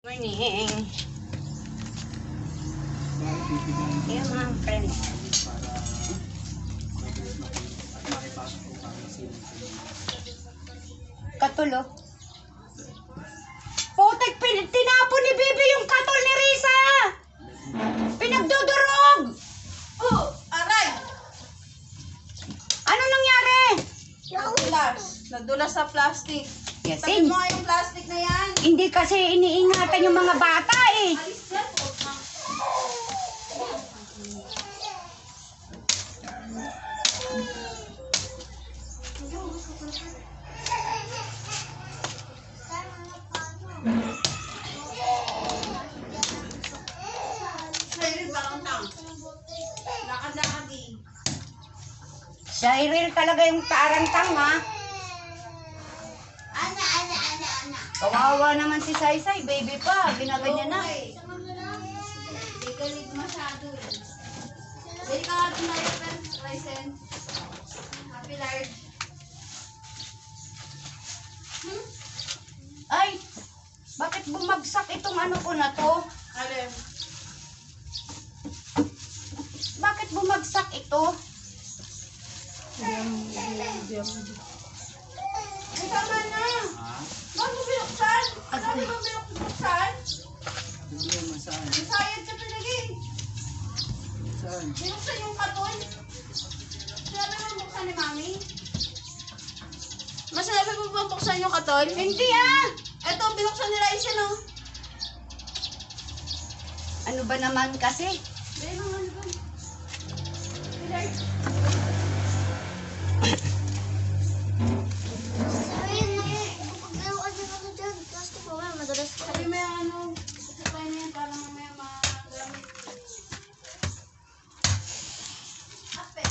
Morning. Ayan mga friends. Katulo. Putek, tinapon ni Bibi yung katol ni Risa. Pinagdudurog. Oh, aray! Ano nangyari? Nadulas sa plastic. Yes, Sabi mo nga yung plastic na yan. hindi kasi iniingatan yung mga bata eh. Alis yan. Cyril talaga yung tarantang ha. Ana. Kawawa naman si Saysay, baby pa, ginaganyan na. Hindi galit masyado eh. Hindi ka nga license. Happy large. Ay, bakit bumagsak itong ano ko na to? Alin? Bakit bumagsak ito? Tama na. Ba't mo binuksan? Sabi mo binuksan? Masayad ka talaga eh. Binuksan yung katon. Sinabi mo buksan ni Mami? Masalabi mo ba buksan yung katon? Hindi ah! Eto, binuksan ni Raisa no? Ano ba naman kasi? Dahil mga ano ba? Bilard. Sabi mo yung ano, supply na yan para mamaya magamit. Ape.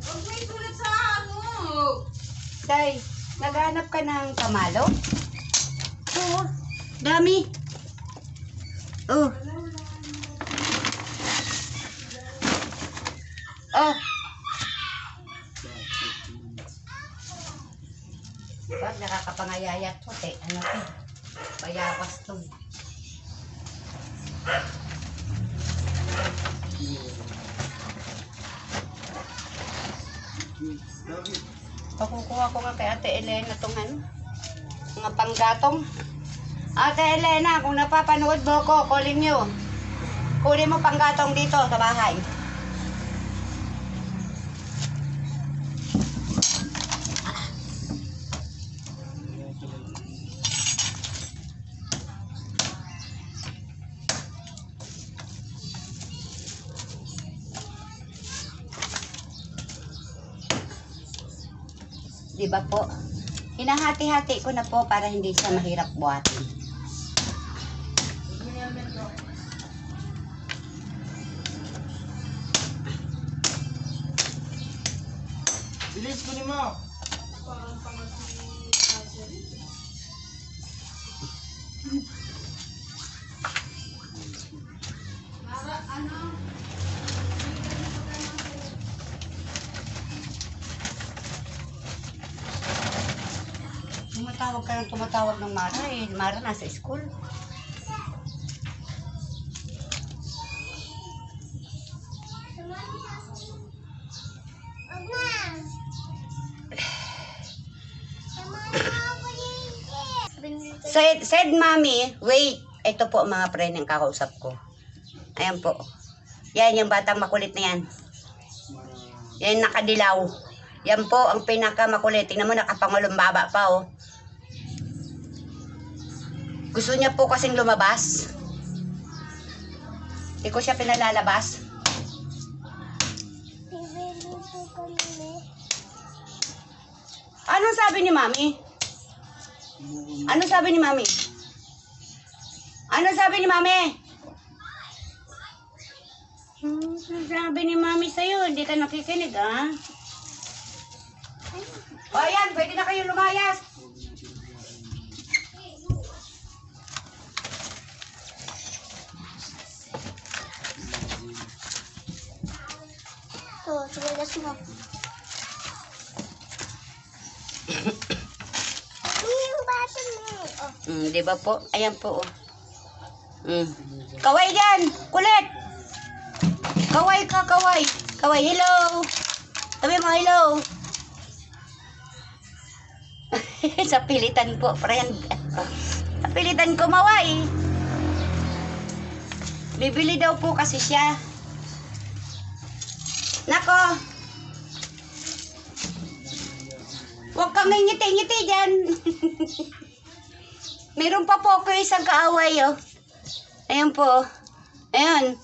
Huwag may sulat sa ano. Day, naghanap ka ng kamalo? Oo, dami. Oh. Oh. Diba, nakakapangayayat ko, te. Ano to? Payapas to. Pakukuha ko nga kay Ate Elena tong ano, mga panggatong. Ate Elena, kung napapanood mo ko, calling nyo. Kunin mo panggatong dito sa bahay. Diba po? Hinahati-hati ko na po para hindi siya mahirap buhatin. Bilis, kunin mo. Parang pangat si Hazel. Para ano? Tumatawag ka ng tumatawag ng Mara eh. Mara nasa school. Said mommy, wait. Ito po mga friend yung kakausap ko. Ayan po. Yan yung batang makulit na yan. Yan nakadilaw. Yan po ang pinakamakulit. Tingnan mo nakapangulong baba pa oh. Gusto niya po kasing lumabas. Hindi ko siya pinalalabas. Anong sabi ni Mami? Ano sabi ni Mami? Ano sabi ni Mami? Sabi ni Mami sa'yo, hindi ka nakikinig, ha? O, ayan, pwede na kayo lumayas. Ito, sigagas mo. Yung bata mo. Oh. Di ba po? Ayan po, oh. Kaway yan! Kulit! Kaway ka, kaway! Kaway, hello! Sabi mo, hello! Sa pilitan po, friend. Sa pilitan ko maway. Bibili daw po kasi siya. Nako! Huwag kang ngiti-ngiti dyan. Meron pa po ako isang kaaway, oh. Ayan po. Ayan.